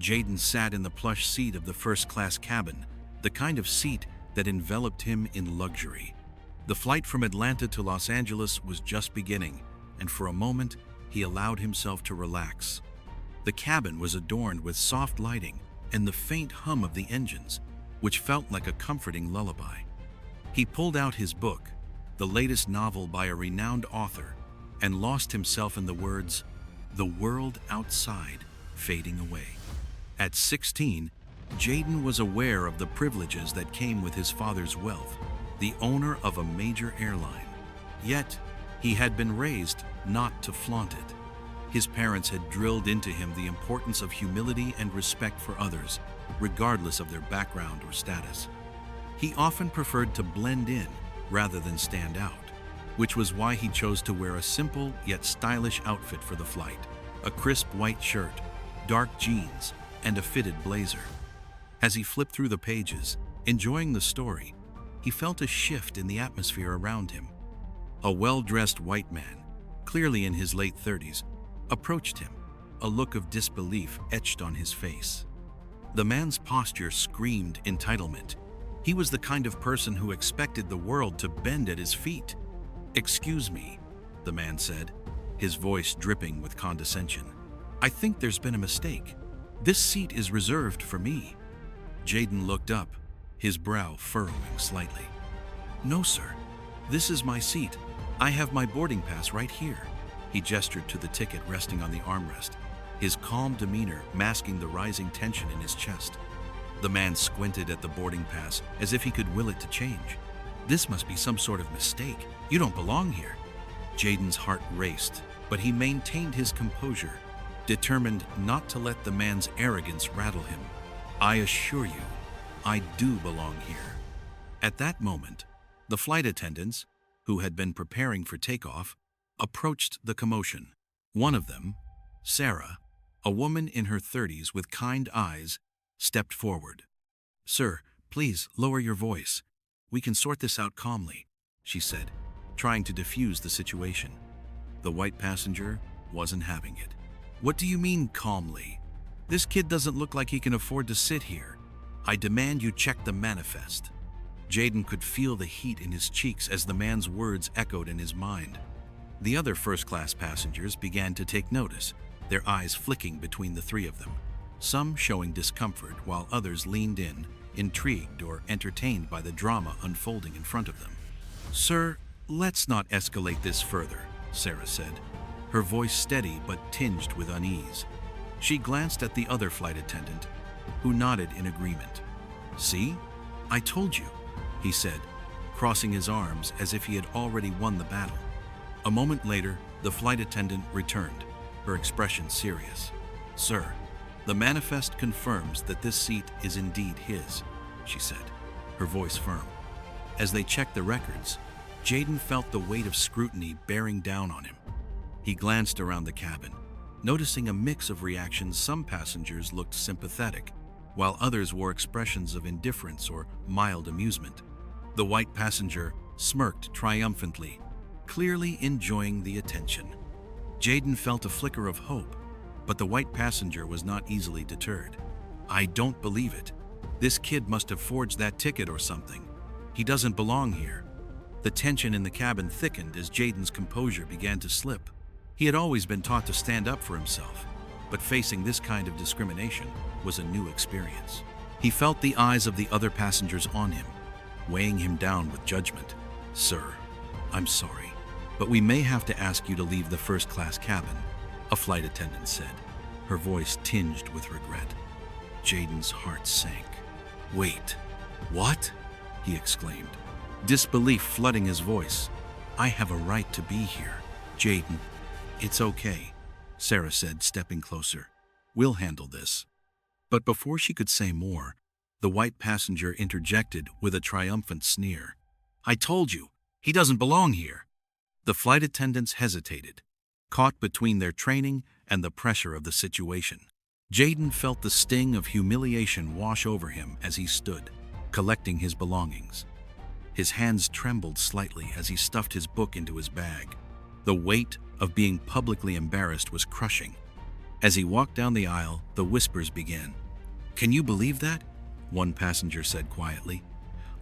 Jaden sat in the plush seat of the first-class cabin, the kind of seat that enveloped him in luxury. The flight from Atlanta to Los Angeles was just beginning, and for a moment, he allowed himself to relax. The cabin was adorned with soft lighting and the faint hum of the engines, which felt like a comforting lullaby. He pulled out his book, the latest novel by a renowned author, and lost himself in the words, "The world outside fading away." At 16, Jaden was aware of the privileges that came with his father's wealth, the owner of a major airline. Yet, he had been raised not to flaunt it. His parents had drilled into him the importance of humility and respect for others, regardless of their background or status. He often preferred to blend in rather than stand out, which was why he chose to wear a simple yet stylish outfit for the flight: a crisp white shirt, dark jeans, and a fitted blazer. As he flipped through the pages, enjoying the story, he felt a shift in the atmosphere around him. A well-dressed white man, clearly in his late 30s, approached him, a look of disbelief etched on his face. The man's posture screamed entitlement. He was the kind of person who expected the world to bend at his feet. "Excuse me," the man said, his voice dripping with condescension. "I think there's been a mistake. This seat is reserved for me." Jaden looked up, his brow furrowing slightly. "No, sir. This is my seat. I have my boarding pass right here." He gestured to the ticket resting on the armrest, his calm demeanor masking the rising tension in his chest. The man squinted at the boarding pass as if he could will it to change. "This must be some sort of mistake. You don't belong here." Jaden's heart raced, but he maintained his composure, determined not to let the man's arrogance rattle him. "I assure you, I do belong here." At that moment, the flight attendants, who had been preparing for takeoff, approached the commotion. One of them, Sarah, a woman in her 30s with kind eyes, stepped forward. "Sir, please lower your voice. We can sort this out calmly," she said, trying to defuse the situation. The white passenger wasn't having it. "What do you mean, calmly? This kid doesn't look like he can afford to sit here. I demand you check the manifest." Jaden could feel the heat in his cheeks as the man's words echoed in his mind. The other first-class passengers began to take notice, their eyes flicking between the three of them, some showing discomfort while others leaned in, intrigued or entertained by the drama unfolding in front of them. "Sir, let's not escalate this further," Sarah said, her voice steady but tinged with unease. She glanced at the other flight attendant, who nodded in agreement. "See? I told you," he said, crossing his arms as if he had already won the battle. A moment later, the flight attendant returned, her expression serious. "Sir, the manifest confirms that this seat is indeed his," she said, her voice firm. As they checked the records, Jaden felt the weight of scrutiny bearing down on him. He glanced around the cabin, noticing a mix of reactions. Some passengers looked sympathetic, while others wore expressions of indifference or mild amusement. The white passenger smirked triumphantly, clearly enjoying the attention. Jaden felt a flicker of hope, but the white passenger was not easily deterred. "I don't believe it. This kid must have forged that ticket or something. He doesn't belong here." The tension in the cabin thickened as Jaden's composure began to slip. He had always been taught to stand up for himself, but facing this kind of discrimination was a new experience. He felt the eyes of the other passengers on him, weighing him down with judgment. "Sir, I'm sorry, but we may have to ask you to leave the first-class cabin," a flight attendant said, her voice tinged with regret. Jaden's heart sank. "Wait, what?" he exclaimed, disbelief flooding his voice. "I have a right to be here." "Jaden, it's okay," Sarah said, stepping closer. "We'll handle this." But before she could say more, the white passenger interjected with a triumphant sneer. "I told you, he doesn't belong here." The flight attendants hesitated, caught between their training and the pressure of the situation. Jaden felt the sting of humiliation wash over him as he stood, collecting his belongings. His hands trembled slightly as he stuffed his book into his bag. The weight of being publicly embarrassed was crushing, As he walked down the aisle, the whispers began. "Can you believe that?" one passenger said quietly.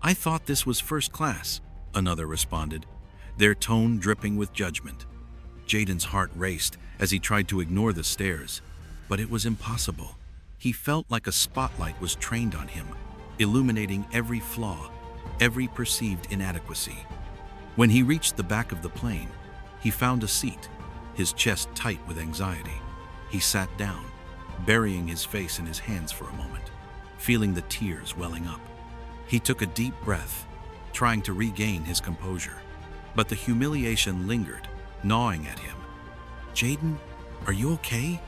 "I thought this was first class," another responded, their tone dripping with judgment. Jaden's heart raced as he tried to ignore the stares, but it was impossible. He felt like a spotlight was trained on him, illuminating every flaw, every perceived inadequacy. When he reached the back of the plane, he found a seat, his chest tight with anxiety. He sat down, burying his face in his hands for a moment, feeling the tears welling up. He took a deep breath, trying to regain his composure, but the humiliation lingered, gnawing at him. "Jaden, are you okay?"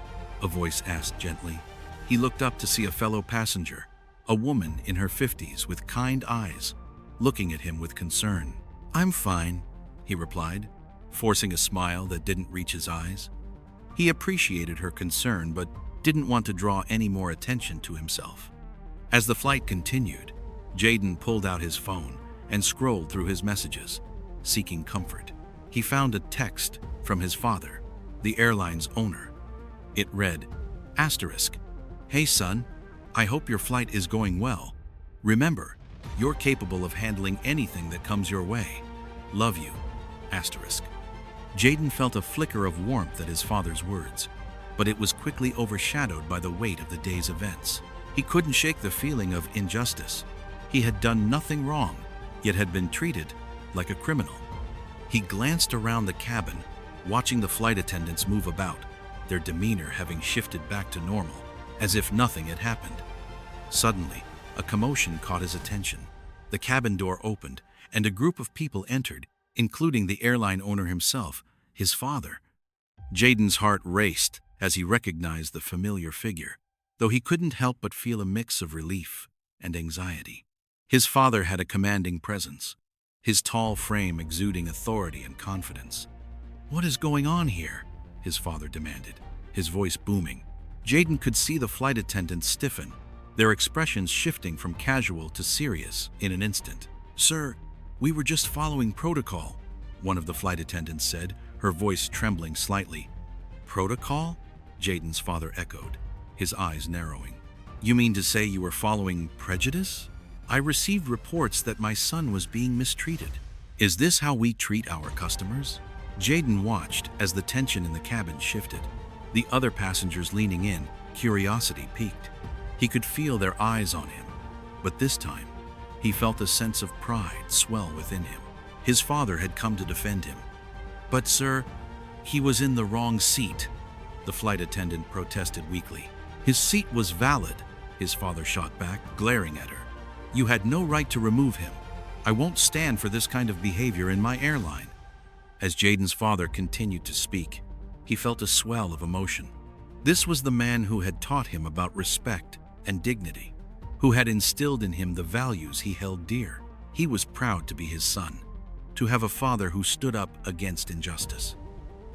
a voice asked gently. He looked up to see a fellow passenger, a woman in her 50s with kind eyes, looking at him with concern. "I'm fine," he replied, forcing a smile that didn't reach his eyes. He appreciated her concern but didn't want to draw any more attention to himself. As the flight continued, Jaden pulled out his phone and scrolled through his messages, seeking comfort. He found a text from his father, the airline's owner. It read, *, "Hey son, I hope your flight is going well. Remember, you're capable of handling anything that comes your way. Love you, *. Jaden felt a flicker of warmth at his father's words, but it was quickly overshadowed by the weight of the day's events. He couldn't shake the feeling of injustice. He had done nothing wrong, yet had been treated like a criminal. He glanced around the cabin, watching the flight attendants move about, their demeanor having shifted back to normal, as if nothing had happened. Suddenly, a commotion caught his attention. The cabin door opened, and a group of people entered, including the airline owner himself, his father. Jaden's heart raced as he recognized the familiar figure, though he couldn't help but feel a mix of relief and anxiety. His father had a commanding presence, his tall frame exuding authority and confidence. "What is going on here?" his father demanded, his voice booming. Jaden could see the flight attendants stiffen, their expressions shifting from casual to serious in an instant. "Sir, we were just following protocol," one of the flight attendants said, her voice trembling slightly. "Protocol?" Jaden's father echoed, his eyes narrowing. "You mean to say you were following prejudice? I received reports that my son was being mistreated. Is this how we treat our customers?" Jaden watched as the tension in the cabin shifted. The other passengers leaning in, curiosity piqued. He could feel their eyes on him, but this time, he felt a sense of pride swell within him. His father had come to defend him. "But sir, he was in the wrong seat," the flight attendant protested weakly. "His seat was valid," his father shot back, glaring at her. "You had no right to remove him. I won't stand for this kind of behavior in my airline." As Jaden's father continued to speak, he felt a swell of emotion. This was the man who had taught him about respect and dignity, who had instilled in him the values he held dear. He was proud to be his son, to have a father who stood up against injustice.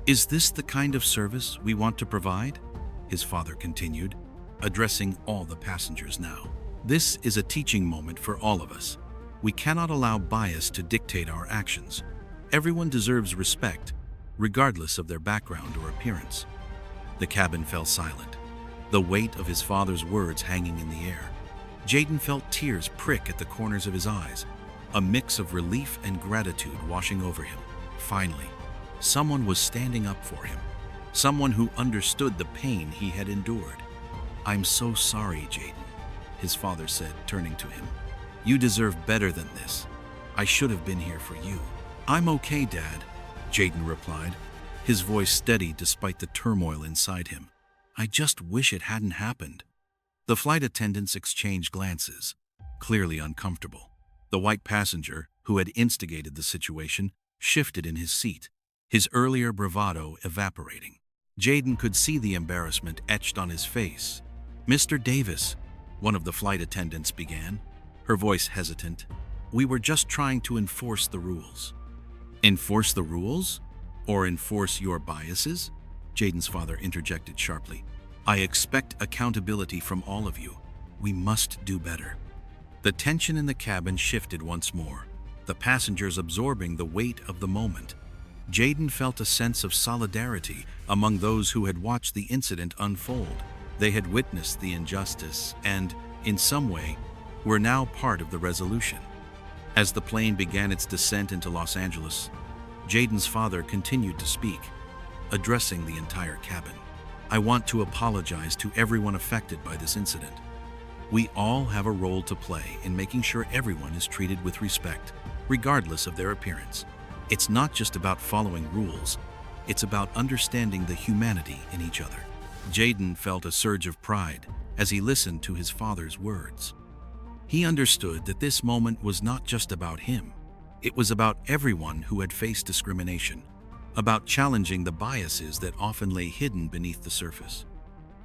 "Is this the kind of service we want to provide?" his father continued, addressing all the passengers now. "This is a teaching moment for all of us. We cannot allow bias to dictate our actions. Everyone deserves respect, regardless of their background or appearance." The cabin fell silent, the weight of his father's words hanging in the air. Jaden felt tears prick at the corners of his eyes, a mix of relief and gratitude washing over him. Finally, someone was standing up for him, someone who understood the pain he had endured. "I'm so sorry, Jaden," his father said, turning to him. "You deserve better than this. I should have been here for you." "I'm okay, Dad," Jaden replied, his voice steady despite the turmoil inside him. "I just wish it hadn't happened." The flight attendants exchanged glances, clearly uncomfortable. The white passenger, who had instigated the situation, shifted in his seat, his earlier bravado evaporating. Jaden could see the embarrassment etched on his face. "Mr. Davis," one of the flight attendants began, her voice hesitant, "we were just trying to enforce the rules." "Enforce the rules? Or enforce your biases?" Jaden's father interjected sharply. "I expect accountability from all of you. We must do better." The tension in the cabin shifted once more, the passengers absorbing the weight of the moment. Jaden felt a sense of solidarity among those who had watched the incident unfold. They had witnessed the injustice and, in some way, were now part of the resolution. As the plane began its descent into Los Angeles, Jaden's father continued to speak, addressing the entire cabin. "I want to apologize to everyone affected by this incident. We all have a role to play in making sure everyone is treated with respect, regardless of their appearance. It's not just about following rules, it's about understanding the humanity in each other." Jaden felt a surge of pride as he listened to his father's words. He understood that this moment was not just about him. It was about everyone who had faced discrimination, about challenging the biases that often lay hidden beneath the surface.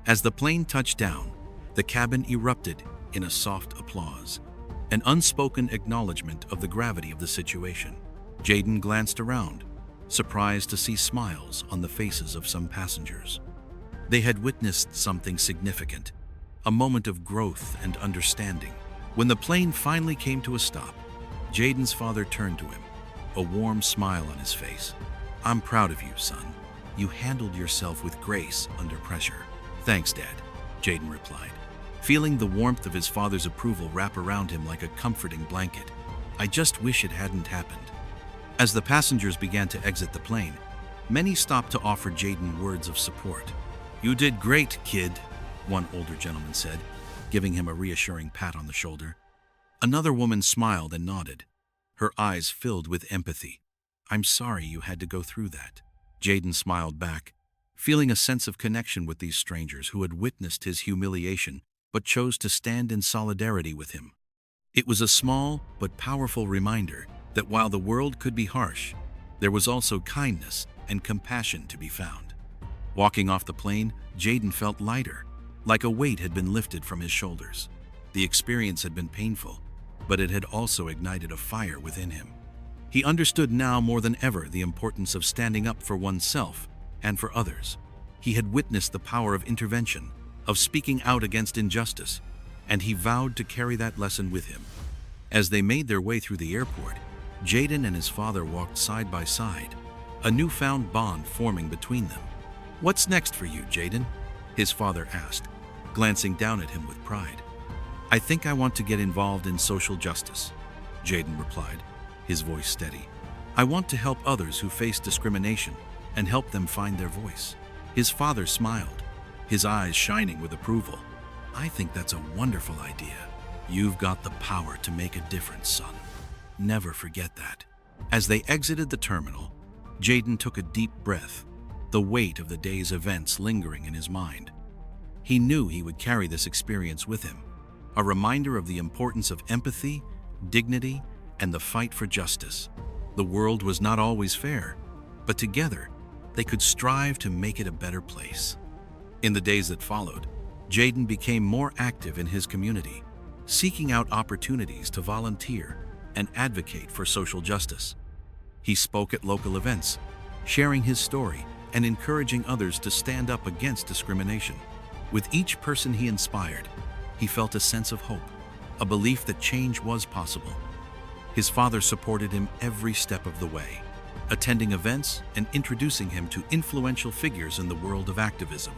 As the plane touched down, the cabin erupted in a soft applause, an unspoken acknowledgement of the gravity of the situation. Jaden glanced around, surprised to see smiles on the faces of some passengers. They had witnessed something significant, a moment of growth and understanding. When the plane finally came to a stop, Jaden's father turned to him, a warm smile on his face. "I'm proud of you, son. You handled yourself with grace under pressure." "Thanks, Dad," Jaden replied, feeling the warmth of his father's approval wrap around him like a comforting blanket. "I just wish it hadn't happened." As the passengers began to exit the plane, many stopped to offer Jaden words of support. "You did great, kid," one older gentleman said, giving him a reassuring pat on the shoulder. Another woman smiled and nodded, her eyes filled with empathy. "I'm sorry you had to go through that." Jaden smiled back, feeling a sense of connection with these strangers who had witnessed his humiliation but chose to stand in solidarity with him. It was a small but powerful reminder that while the world could be harsh, there was also kindness and compassion to be found. Walking off the plane, Jaden felt lighter, like a weight had been lifted from his shoulders. The experience had been painful, but it had also ignited a fire within him. He understood now more than ever the importance of standing up for oneself and for others. He had witnessed the power of intervention, of speaking out against injustice, and he vowed to carry that lesson with him. As they made their way through the airport, Jaden and his father walked side by side, a newfound bond forming between them. "What's next for you, Jaden?" his father asked, glancing down at him with pride. "I think I want to get involved in social justice," Jaden replied, his voice steady. "I want to help others who face discrimination and help them find their voice." His father smiled, his eyes shining with approval. "I think that's a wonderful idea. You've got the power to make a difference, son. Never forget that." As they exited the terminal, Jaden took a deep breath, the weight of the day's events lingering in his mind. He knew he would carry this experience with him, a reminder of the importance of empathy, dignity, and the fight for justice. The world was not always fair, but together, they could strive to make it a better place. In the days that followed, Jaden became more active in his community, seeking out opportunities to volunteer and advocate for social justice. He spoke at local events, sharing his story and encouraging others to stand up against discrimination. With each person he inspired, he felt a sense of hope, a belief that change was possible. His father supported him every step of the way, attending events and introducing him to influential figures in the world of activism.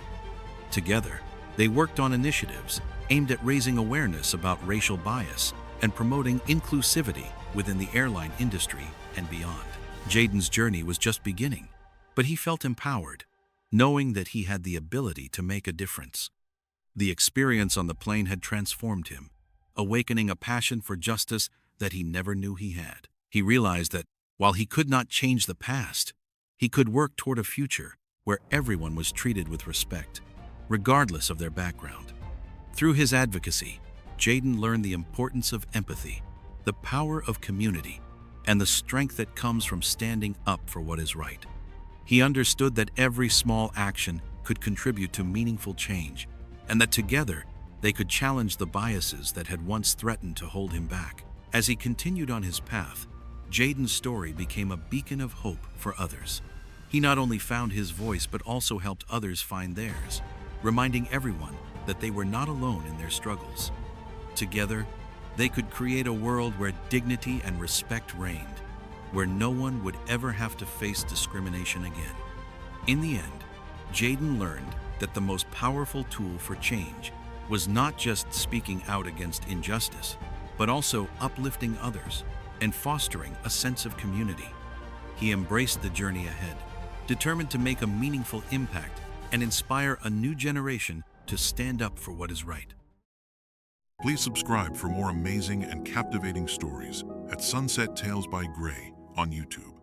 Together, they worked on initiatives aimed at raising awareness about racial bias and promoting inclusivity within the airline industry and beyond. Jaden's journey was just beginning, but he felt empowered, knowing that he had the ability to make a difference. The experience on the plane had transformed him, awakening a passion for justice that he never knew he had. He realized that, while he could not change the past, he could work toward a future where everyone was treated with respect, regardless of their background. Through his advocacy, Jaden learned the importance of empathy, the power of community, and the strength that comes from standing up for what is right. He understood that every small action could contribute to meaningful change, and that together they could challenge the biases that had once threatened to hold him back. As he continued on his path, Jaden's story became a beacon of hope for others. He not only found his voice but also helped others find theirs, reminding everyone that they were not alone in their struggles. Together, they could create a world where dignity and respect reigned. where no one would ever have to face discrimination again. In the end, Jaden learned that the most powerful tool for change was not just speaking out against injustice, but also uplifting others and fostering a sense of community. He embraced the journey ahead, determined to make a meaningful impact and inspire a new generation to stand up for what is right. Please subscribe for more amazing and captivating stories at Sunset Tales by Gray on YouTube.